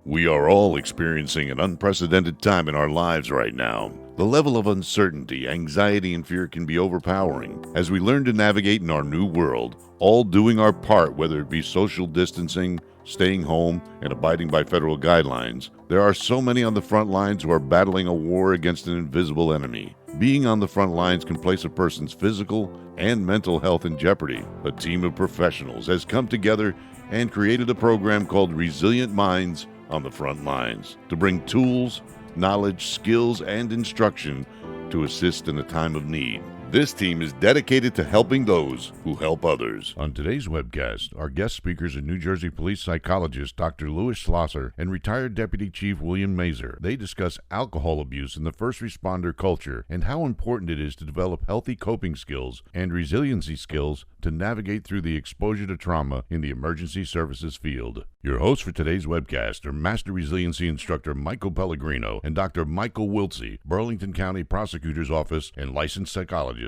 We are all experiencing an unprecedented time in our lives right now. The level of uncertainty, anxiety, and fear can be overpowering as we learn to navigate in our new world, all doing our part, whether it be social distancing, staying home, and abiding by federal guidelines. There are so many on the front lines who are battling a war against an invisible enemy. Being on the front lines can place a person's physical and mental health in jeopardy. A team of professionals has come together and created a program called Resilient Minds on the Front Lines to bring tools, knowledge, skills, and instruction to assist in a time of need. This team is dedicated to helping those who help others. On today's webcast, our guest speakers are New Jersey police psychologist Dr. Louis Schlosser and retired Deputy Chief William Mazur. They discuss alcohol abuse in the first responder culture and how important it is to develop healthy coping skills and resiliency skills to navigate through the exposure to trauma in the emergency services field. Your hosts for today's webcast are Master Resiliency Instructor Michael Pellegrino and Dr. Michael Wiltsey, Burlington County Prosecutor's Office and licensed psychologist.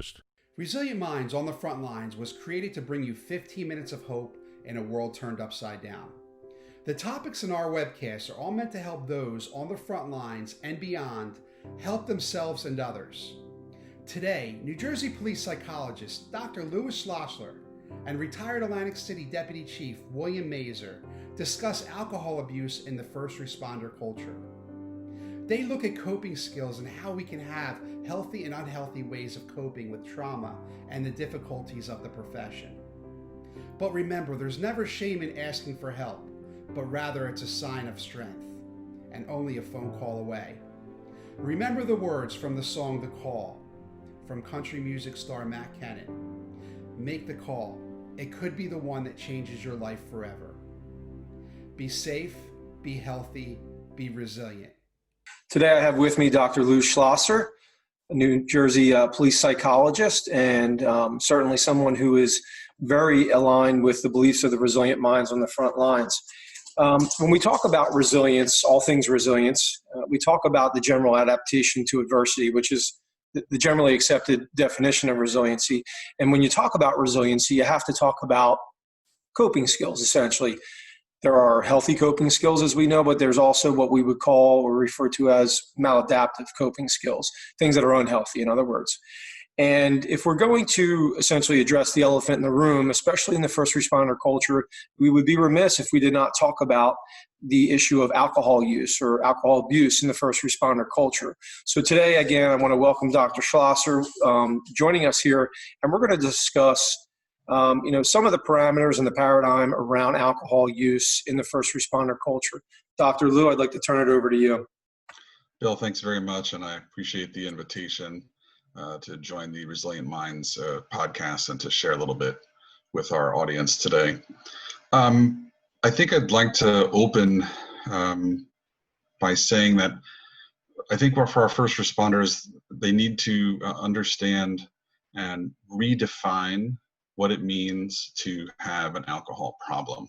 Resilient Minds on the Front Lines was created to bring you 15 minutes of hope in a world turned upside down. The topics in our webcast are all meant to help those on the front lines and beyond help themselves and others. Today, New Jersey police psychologist Dr. Louis Schlosser and retired Atlantic City Deputy Chief William Mazur discuss alcohol abuse in the first responder culture. They look at coping skills and how we can have healthy and unhealthy ways of coping with trauma and the difficulties of the profession. But remember, there's never shame in asking for help, but rather it's a sign of strength and only a phone call away. Remember the words from the song The Call from country music star Matt Kennon. Make the call. It could be the one that changes your life forever. Be safe, be healthy, be resilient. Today I have with me Dr. Louis Schlosser, a New Jersey police psychologist, and certainly someone who is very aligned with the beliefs of the Resilient Minds on the front lines. When we talk about resilience, all things resilience, we talk about the general adaptation to adversity, which is the generally accepted definition of resiliency. And when you talk about resiliency, you have to talk about coping skills, essentially. There are healthy coping skills, as we know, but there's also what we would call or refer to as maladaptive coping skills, things that are unhealthy, in other words. And if we're going to essentially address the elephant in the room, especially in the first responder culture, we would be remiss if we did not talk about the issue of alcohol use or alcohol abuse in the first responder culture. So today, again, I want to welcome Dr. Schlosser joining us here, and we're going to discuss some of the parameters and the paradigm around alcohol use in the first responder culture. Dr. Lou, I'd like to turn it over to you. Bill, thanks very much, and I appreciate the invitation to join the Resilient Minds podcast and to share a little bit with our audience today. I think I'd like to open by saying that I think for our first responders, they need to understand and redefine what it means to have an alcohol problem.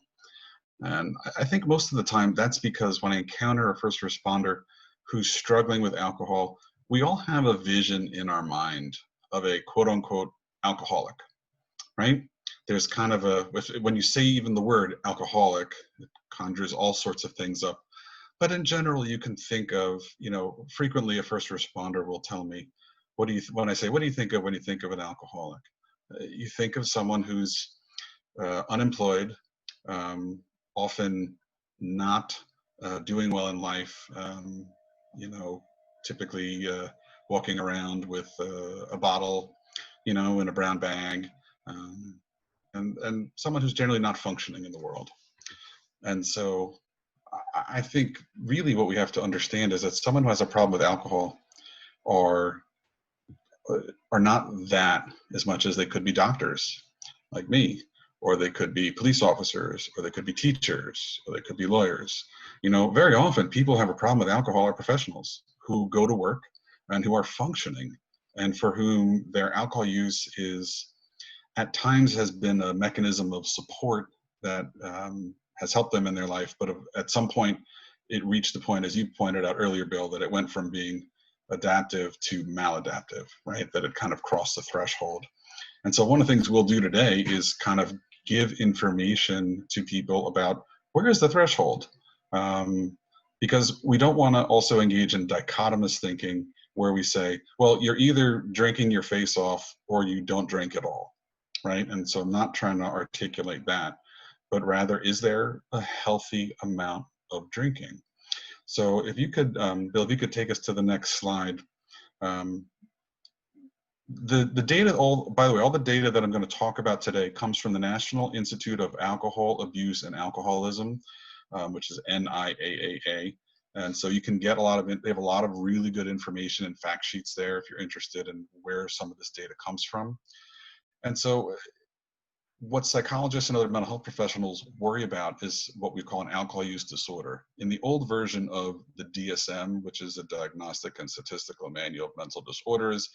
And I think most of the time that's because when I encounter a first responder who's struggling with alcohol, we all have a vision in our mind of a quote unquote alcoholic, right? There's kind of when you say even the word alcoholic, it conjures all sorts of things up. But in general, you can think of, frequently a first responder will tell me, when I say, what do you think of when you think of an alcoholic? You think of someone who's unemployed, often not doing well in life, typically walking around with a bottle, in a brown bag, and someone who's generally not functioning in the world. And so I think really what we have to understand is that someone who has a problem with alcohol are not that as much as they could be doctors like me, or they could be police officers, or they could be teachers, or they could be lawyers. Very often people have a problem with alcohol are professionals who go to work and who are functioning, and for whom their alcohol use is at times has been a mechanism of support that has helped them in their life, but at some point it reached the point, as you pointed out earlier, Bill, that it went from being adaptive to maladaptive, right? That it kind of crossed the threshold. And so one of the things we'll do today is kind of give information to people about where is the threshold? because we don't want to also engage in dichotomous thinking where we say, well, you're either drinking your face off or you don't drink at all, right? And so I'm not trying to articulate that, but rather, is there a healthy amount of drinking? So if you could, Bill, if you could take us to the next slide. Um, the data, by the way, all the data that I'm going to talk about today comes from the National Institute of Alcohol Abuse and Alcoholism, which is NIAAA. And so you can get a lot of it. They have a lot of really good information and fact sheets there if you're interested in where some of this data comes from. And so what psychologists and other mental health professionals worry about is what we call an alcohol use disorder. In the old version of the DSM, which is a Diagnostic and Statistical Manual of Mental Disorders,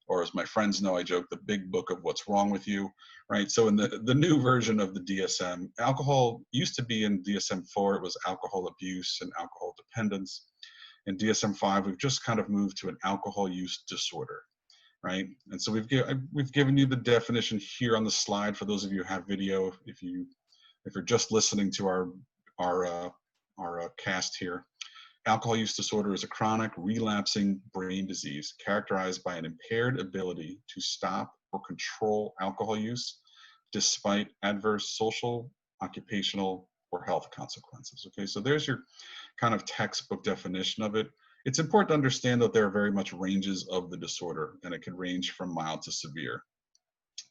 or as my friends know, I joke, the big book of what's wrong with you, right? So in the new version of the DSM, alcohol used to be in DSM-4, it was alcohol abuse and alcohol dependence. In DSM-5, we've just kind of moved to an alcohol use disorder, right? And so we've given you the definition here on the slide for those of you who have video. If you're just listening to our cast here, alcohol use disorder is a chronic relapsing brain disease characterized by an impaired ability to stop or control alcohol use despite adverse social, occupational, or health consequences. Okay, so there's your kind of textbook definition of it. It's important to understand that there are very much ranges of the disorder, and it can range from mild to severe.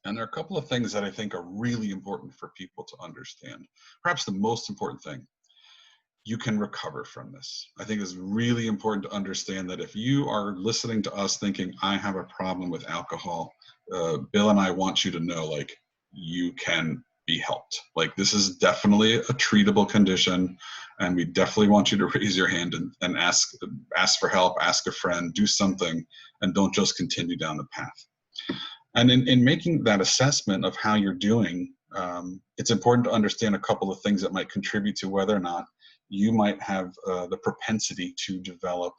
And there are a couple of things that I think are really important for people to understand. Perhaps the most important thing, you can recover from this. I think it's really important to understand that if you are listening to us thinking, I have a problem with alcohol, Bill and I want you to know, like, you can be helped. Like, this is definitely a treatable condition, and we definitely want you to raise your hand and ask for help, ask a friend, do something, and don't just continue down the path. And in making that assessment of how you're doing, it's important to understand a couple of things that might contribute to whether or not you might have the propensity to develop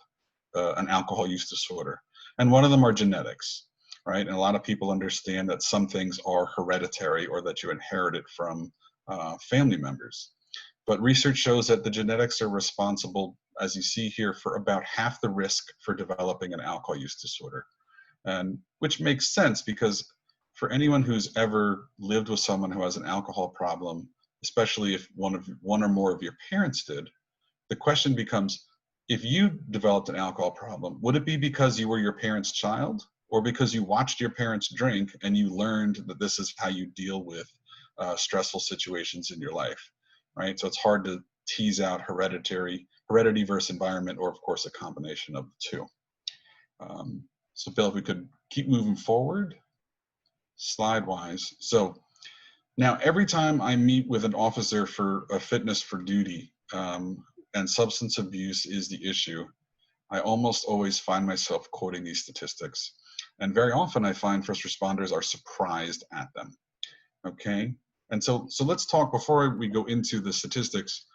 an alcohol use disorder. And one of them are genetics, right? And a lot of people understand that some things are hereditary or that you inherit it from family members. But research shows that the genetics are responsible, as you see here, for about half the risk for developing an alcohol use disorder. And which makes sense, because for anyone who's ever lived with someone who has an alcohol problem, especially if one or more of your parents did, the question becomes, if you developed an alcohol problem, would it be because you were your parents' child, or because you watched your parents drink and you learned that this is how you deal with stressful situations in your life, right? So it's hard to tease out heredity versus environment, or of course a combination of the two. So Bill, if we could keep moving forward, slide-wise. So now every time I meet with an officer for a fitness for duty, and substance abuse is the issue, I almost always find myself quoting these statistics. And very often I find first responders are surprised at them, okay? And so let's talk, before we go into the statistics,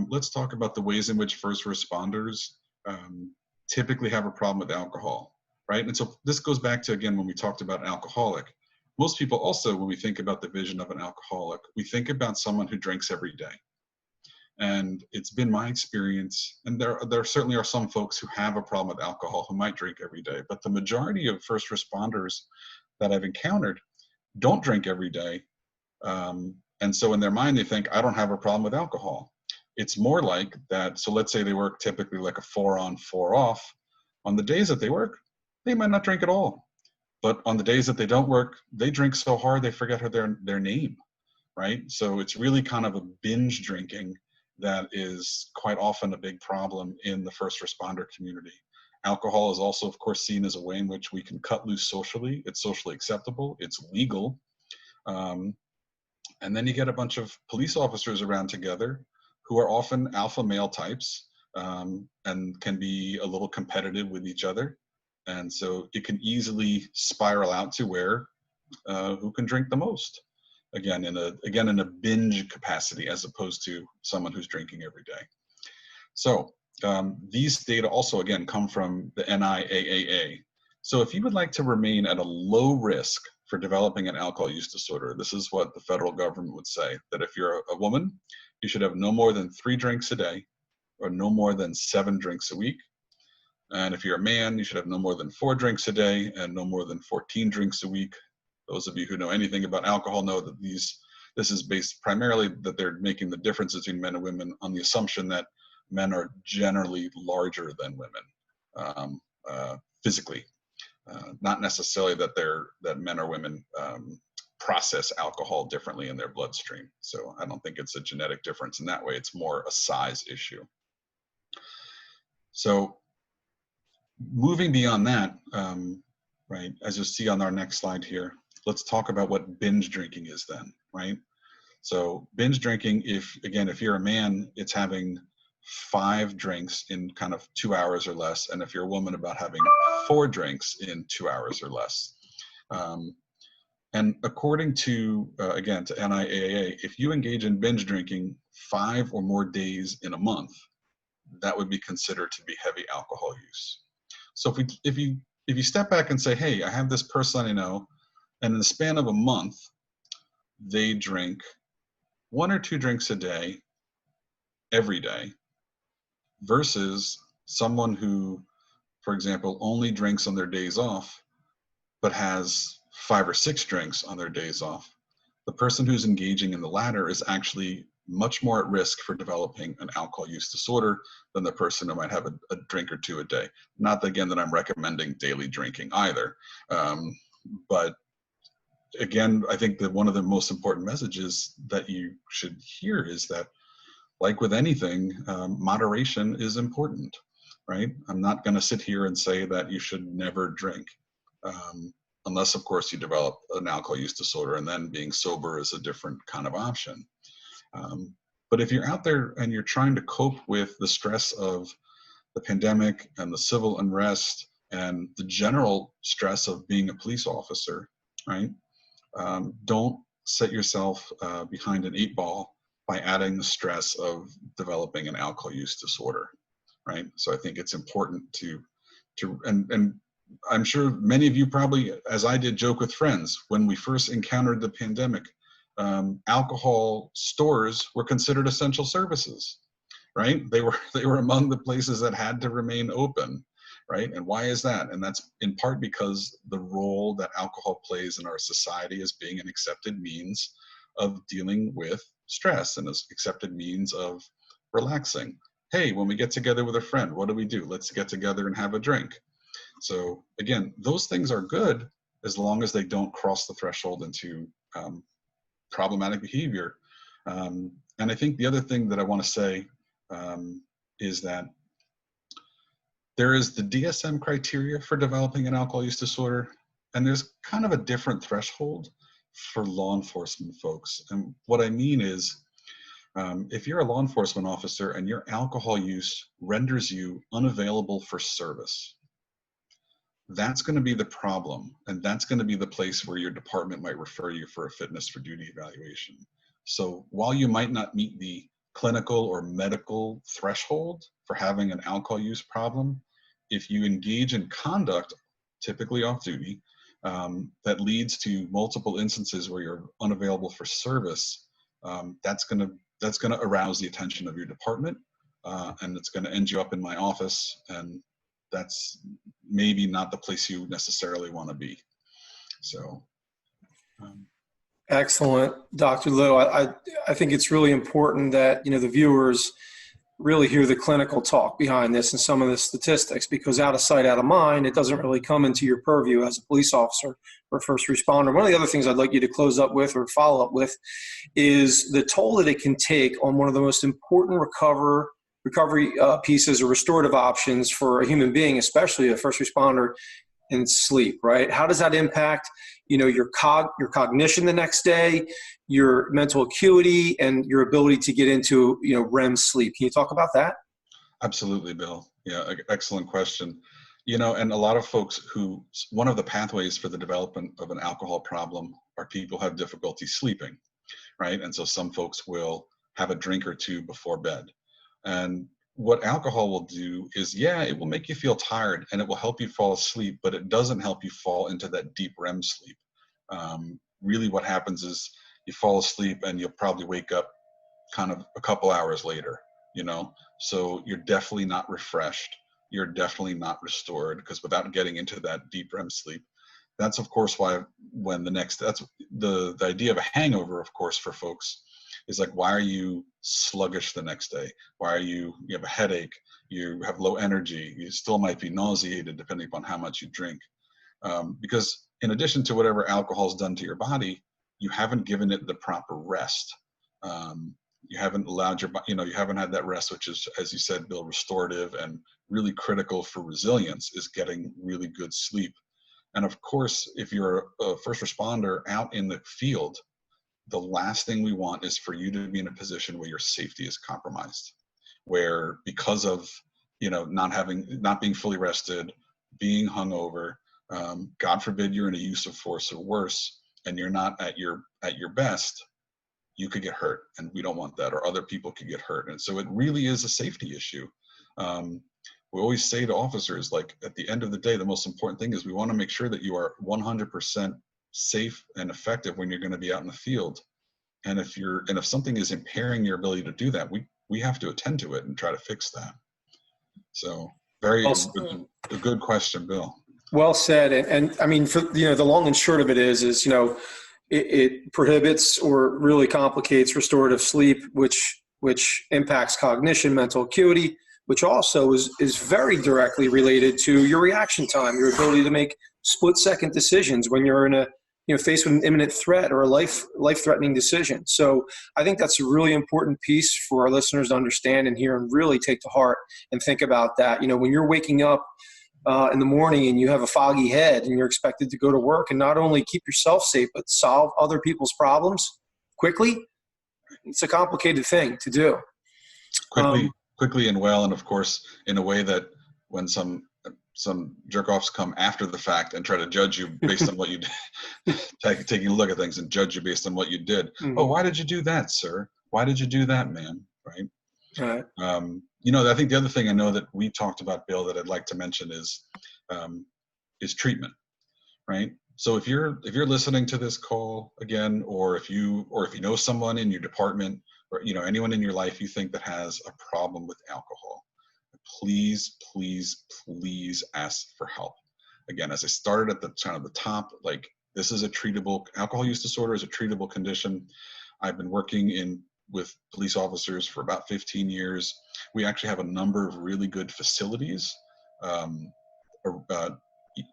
let's talk about the ways in which first responders typically have a problem with alcohol, right? And so this goes back to, again, when we talked about alcoholic. Most people also, when we think about the vision of an alcoholic, we think about someone who drinks every day. And it's been my experience, and there certainly are some folks who have a problem with alcohol who might drink every day, but the majority of first responders that I've encountered don't drink every day. And so in their mind, they think, I don't have a problem with alcohol. It's more like that. So let's say they work typically like a 4 on, 4 off. On the days that they work, they might not drink at all. But on the days that they don't work, they drink so hard they forget their name, right? So it's really kind of a binge drinking that is quite often a big problem in the first responder community. Alcohol is also, of course, seen as a way in which we can cut loose socially. It's socially acceptable. It's legal. And then you get a bunch of police officers around together who are often alpha male types, and can be a little competitive with each other. And so it can easily spiral out to where who can drink the most. Again, in a binge capacity, as opposed to someone who's drinking every day. So these data also, again, come from the NIAAA. So if you would like to remain at a low risk for developing an alcohol use disorder, this is what the federal government would say, that if you're a woman, you should have no more than 3 drinks a day, or no more than 7 drinks a week. And if you're a man, you should have no more than 4 drinks a day and no more than 14 drinks a week. Those of you who know anything about alcohol know that this is based primarily that they're making the difference between men and women on the assumption that men are generally larger than women physically, not necessarily that men or women process alcohol differently in their bloodstream. So I don't think it's a genetic difference in that way. It's more a size issue. So moving beyond that, right, as you'll see on our next slide here, let's talk about what binge drinking is then, right? So binge drinking, if you're a man, it's having 5 drinks in kind of 2 hours or less. And if you're a woman, about having 4 drinks in 2 hours or less. And according to, again, to NIAAA, if you engage in binge drinking 5 or more days in a month, that would be considered to be heavy alcohol use. So if you step back and say, hey, I have this person I know, and in the span of a month, they drink 1 or 2 drinks a day, every day, versus someone who, for example, only drinks on their days off, but has 5 or 6 drinks on their days off. The person who's engaging in the latter is actually much more at risk for developing an alcohol use disorder than the person who might have a drink or 2 a day. Not that, again, that I'm recommending daily drinking either. But again, I think that one of the most important messages that you should hear is that, like with anything, moderation is important, right? I'm not going to sit here and say that you should never drink, unless, of course, you develop an alcohol use disorder, and then being sober is a different kind of option. But if you're out there and you're trying to cope with the stress of the pandemic and the civil unrest and the general stress of being a police officer, right? Don't set yourself behind an 8 ball by adding the stress of developing an alcohol use disorder, right? So I think it's important and I'm sure many of you probably, as I did, joke with friends when we first encountered the pandemic. Alcohol stores were considered essential services, right? They were among the places that had to remain open, right? And why is that? And that's in part because the role that alcohol plays in our society as being an accepted means of dealing with stress and as accepted means of relaxing. Hey, when we get together with a friend, what do? Let's get together and have a drink. So again, those things are good as long as they don't cross the threshold into problematic behavior. And I think the other thing that I want to say is that there is the DSM criteria for developing an alcohol use disorder, and there's kind of a different threshold for law enforcement folks. And what I mean is, if you're a law enforcement officer and your alcohol use renders you unavailable for service, that's going to be the problem, and that's going to be the place where your department might refer you for a fitness for duty evaluation. So while you might not meet the clinical or medical threshold for having an alcohol use problem, if you engage in conduct, typically off duty, that leads to multiple instances where you're unavailable for service, that's going to arouse the attention of your department, and it's going to end you up in my office, and that's maybe not the place you necessarily want to be. So. Excellent, Dr. Little. I think it's really important that, the viewers really hear the clinical talk behind this and some of the statistics, because out of sight, out of mind, it doesn't really come into your purview as a police officer or first responder. One of the other things I'd like you to close up with or follow up with is the toll that it can take on one of the most important recovery pieces or restorative options for a human being, especially a first responder, in sleep, right? How does that impact, your cognition the next day, your mental acuity, and your ability to get into, REM sleep? Can you talk about that? Absolutely, Bill. Yeah, excellent question. And a lot of folks one of the pathways for the development of an alcohol problem are people who have difficulty sleeping, right? And so some folks will have a drink or 2 before bed. And what alcohol will do is, it will make you feel tired and it will help you fall asleep, but it doesn't help you fall into that deep REM sleep. Really what happens is you fall asleep and you'll probably wake up kind of a couple hours later, So you're definitely not refreshed. You're definitely not restored, because without getting into that deep REM sleep, that's of course why that's the idea of a hangover, of course, for folks is like, why are you sluggish the next day? Why are you have a headache? You have low energy. You still might be nauseated depending upon how much you drink. Because in addition to whatever alcohol's done to your body, you haven't given it the proper rest. You haven't allowed your body, you haven't had that rest, which is, as you said, Bill, restorative and really critical for resilience, is getting really good sleep. And of course, if you're a first responder out in the field, the last thing we want is for you to be in a position where your safety is compromised, where because of not being fully rested, being hungover, God forbid you're in a use of force or worse, and you're not at your best, you could get hurt, and we don't want that, or other people could get hurt. And so it really is a safety issue. We always say to officers, like, at the end of the day, the most important thing is we want to make sure that you are 100% safe and effective when you're going to be out in the field. And if something is impairing your ability to do that, we have to attend to it and try to fix that. So a good question, Bill. Well said. And I mean, for the long and short of it is it prohibits or really complicates restorative sleep, which impacts cognition, mental acuity, which also is very directly related to your reaction time, your ability to make split-second decisions when you're faced with an imminent threat or a life-threatening decision. So I think that's a really important piece for our listeners to understand and hear and really take to heart and think about that. When you're waking up in the morning and you have a foggy head and you're expected to go to work and not only keep yourself safe, but solve other people's problems quickly, it's a complicated thing to do. Quickly and well, and of course, in a way that when some jerk-offs come after the fact and try to judge you based on what you did, taking a look at things and judge you based on what you did. Mm-hmm. Oh, why did you do that, sir? Why did you do that, ma'am? Right? Right. I think the other thing I know that we talked about, Bill, that I'd like to mention is treatment, right? So if you're listening to this call again, or if you know someone in your department or anyone in your life you think that has a problem with alcohol, please ask for help. Again, as I started at the kind of the top, like, this is a treatable, alcohol use disorder is a treatable condition. I've been working with police officers for about 15 years. We actually have a number of really good facilities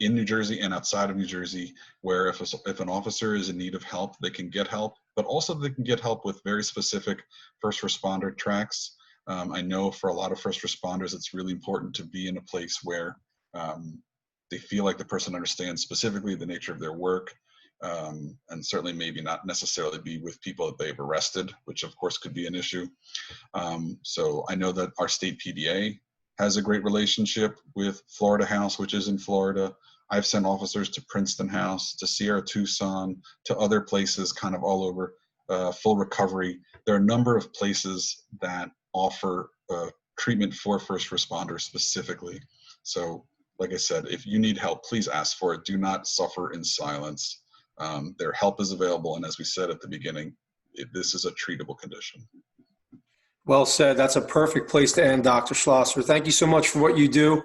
in New Jersey and outside of New Jersey, where if an officer is in need of help, they can get help, but also they can get help with very specific first responder tracks. I know for a lot of first responders, it's really important to be in a place where they feel like the person understands specifically the nature of their work, and certainly maybe not necessarily be with people that they've arrested, which of course could be an issue. So I know that our state PDA has a great relationship with Florida House, which is in Florida. I've sent officers to Princeton House, to Sierra Tucson, to other places kind of all over, Full Recovery. There are a number of places that offer treatment for first responders specifically. So like I said, if you need help, please ask for it. Do not suffer in silence. Their help is available. And as we said at the beginning, this is a treatable condition. Well said. That's a perfect place to end, Dr. Schlosser. Thank you so much for what you do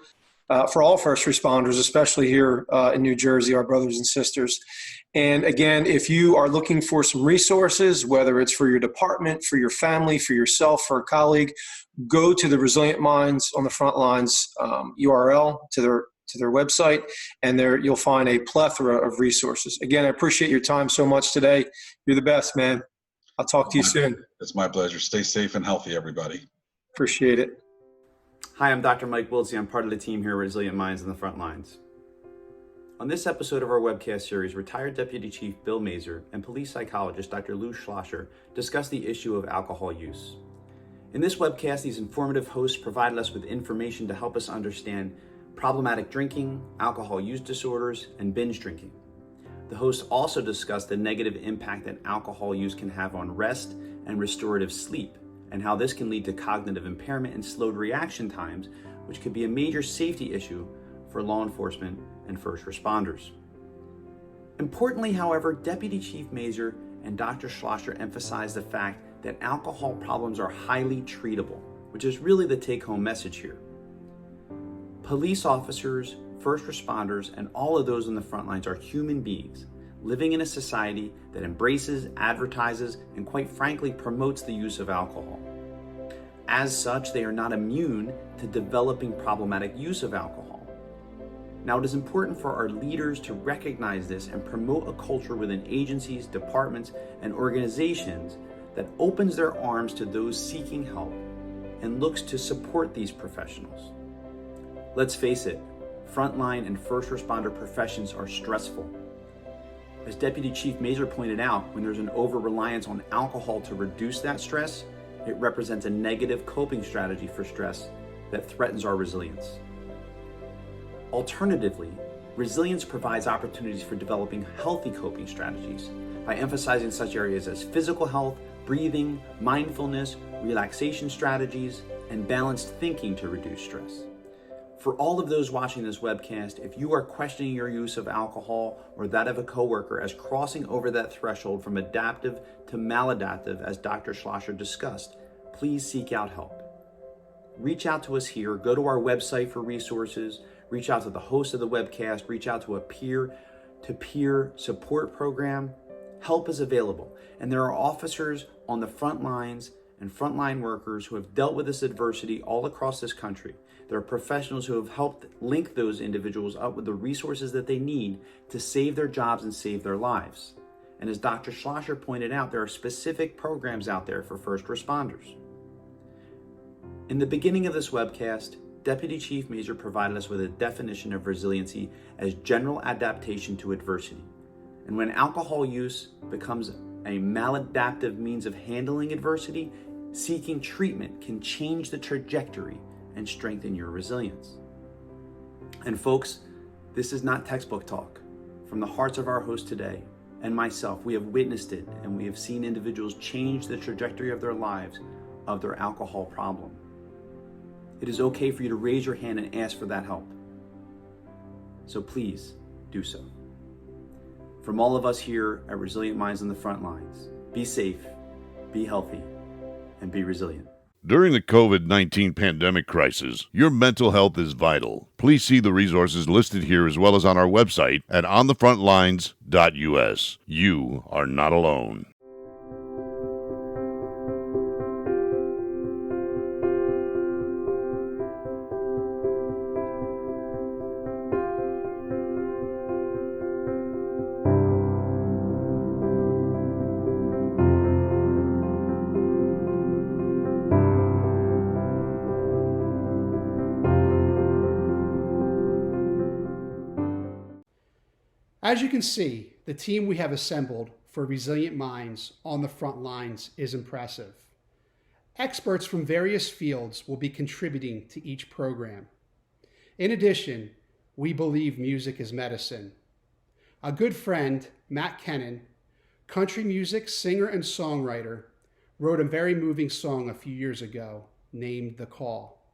for all first responders, especially here in New Jersey, our brothers and sisters. And again, if you are looking for some resources, whether it's for your department, for your family, for yourself, for a colleague, go to the Resilient Minds on the Front Lines URL to their website, and there you'll find a plethora of resources. Again, I appreciate your time so much today. You're the best, man. I'll talk to you soon. It's my pleasure. Stay safe and healthy, everybody. Appreciate it. Hi, I'm Dr. Mike Wiltsey. I'm part of the team here at Resilient Minds on the Front Lines. On this episode of our webcast series, retired Deputy Chief Bill Mazur and police psychologist Dr. Lou Schlosser discuss the issue of alcohol use. In this webcast, these informative hosts provided us with information to help us understand problematic drinking, alcohol use disorders, and binge drinking. The hosts also discussed the negative impact that alcohol use can have on rest and restorative sleep, and how this can lead to cognitive impairment and slowed reaction times, which could be a major safety issue for law enforcement and first responders. Importantly, however, Deputy Chief Mazur and Dr. Schlosser emphasized the fact that alcohol problems are highly treatable, which is really the take-home message here. Police officers, first responders, and all of those on the front lines are human beings living in a society that embraces, advertises, and quite frankly promotes the use of alcohol. As such, they are not immune to developing problematic use of alcohol. Now, it is important for our leaders to recognize this and promote a culture within agencies, departments, and organizations that opens their arms to those seeking help and looks to support these professionals. Let's face it, frontline and first responder professions are stressful. As Deputy Chief Mazur pointed out, when there's an over-reliance on alcohol to reduce that stress, it represents a negative coping strategy for stress that threatens our resilience. Alternatively, resilience provides opportunities for developing healthy coping strategies by emphasizing such areas as physical health, breathing, mindfulness, relaxation strategies, and balanced thinking to reduce stress. For all of those watching this webcast, if you are questioning your use of alcohol or that of a coworker as crossing over that threshold from adaptive to maladaptive, as Dr. Schlosser discussed, please seek out help. Reach out to us here, go to our website for resources, reach out to the host of the webcast, reach out to a peer-to-peer support program. Help is available, and there are officers on the front lines and frontline workers who have dealt with this adversity all across this country. There are professionals who have helped link those individuals up with the resources that they need to save their jobs and save their lives. And as Dr. Schlosser pointed out, there are specific programs out there for first responders. In the beginning of this webcast, Deputy Chief Mazur provided us with a definition of resiliency as general adaptation to adversity. And when alcohol use becomes a maladaptive means of handling adversity, seeking treatment can change the trajectory and strengthen your resilience. And folks, this is not textbook talk. From the hearts of our host today and myself, we have witnessed it, and we have seen individuals change the trajectory of their lives of their alcohol problem. It is okay for you to raise your hand and ask for that help. So please do so. From all of us here at Resilient Minds on the Front Lines, be safe, be healthy, and be resilient. During the COVID-19 pandemic crisis, your mental health is vital. Please see the resources listed here as well as on our website at onthefrontlines.us. You are not alone. As you can see, the team we have assembled for Resilient Minds on the Front Lines is impressive. Experts from various fields will be contributing to each program. In addition, we believe music is medicine. A good friend, Matt Kennan, country music singer and songwriter, wrote a very moving song a few years ago named The Call.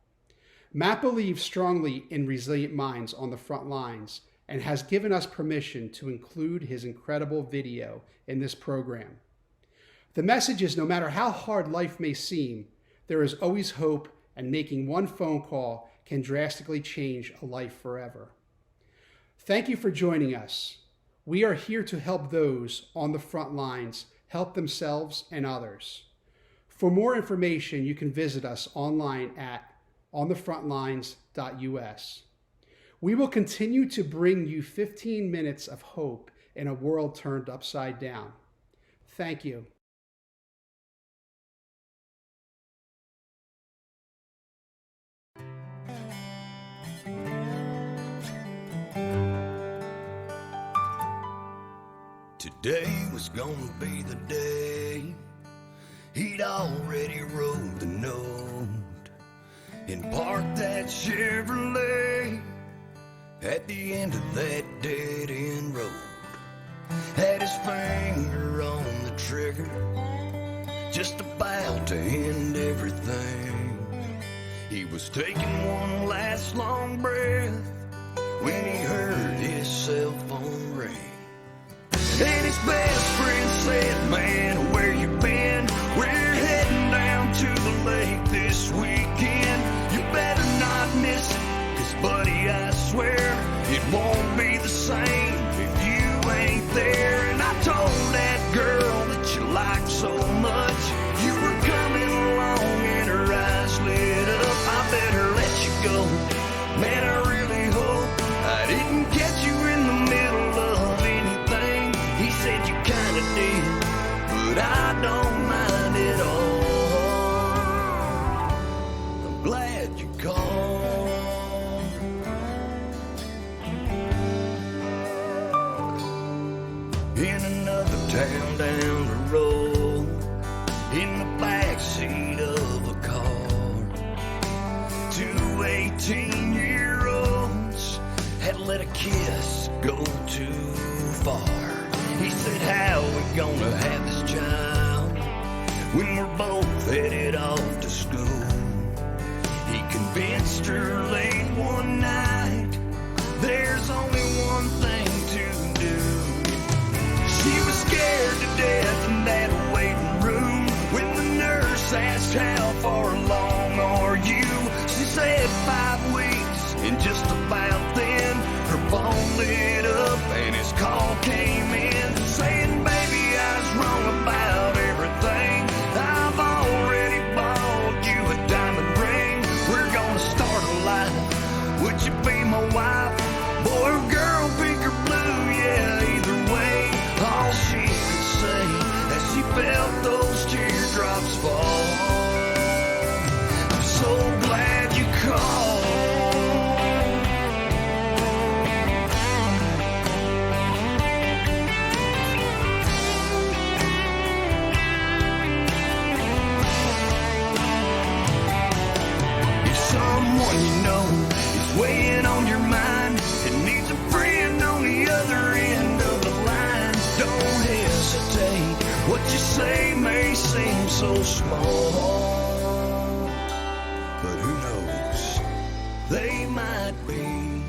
Matt believes strongly in Resilient Minds on the Front Lines and has given us permission to include his incredible video in this program. The message is, no matter how hard life may seem, there is always hope, and making one phone call can drastically change a life forever. Thank you for joining us. We are here to help those on the front lines help themselves and others. For more information, you can visit us online at onthefrontlines.us. We will continue to bring you 15 minutes of hope in a world turned upside down. Thank you. Today was gonna be the day. He'd already wrote the note and parked that Chevrolet at the end of that dead-end road. Had his finger on the trigger, just about to end everything. He was taking one last long breath when he heard his cell phone ring. And his best friend said, "Man, where you been? We're heading down to the lake this weekend. Buddy, I swear it won't be the same if you ain't there. And I told that girl that you liked so much, you were coming along and her eyes lit up. I better let you go. Man, I really hope I didn't catch you in the middle of anything. He said you kinda did, but I don't mind at all. I'm glad you called. In another town down the road, in the backseat of a car, 2 18-year-olds had let a kiss go too far. He said, how we gonna have this child when we're both headed off to school? He convinced her late one night, there's only one thing to do. She was scared to death in that waiting room when the nurse asked, how far along are you? She said 5 weeks, and just about then her phone lit up and his call came in saying, baby, I was wrong about everything. I've already bought you a diamond ring. We're gonna start a life. Would you be my wife? Boy or girl, pink or blue, yeah, either way. All she could say as she felt those teardrops fall, I'm so glad you called. If someone you know is weighing on your mind and needs a friend on the other end of the line, don't hesitate. What you say may seem so small, but who knows? They might be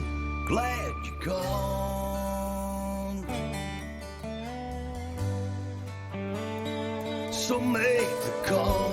glad you called. So make the call.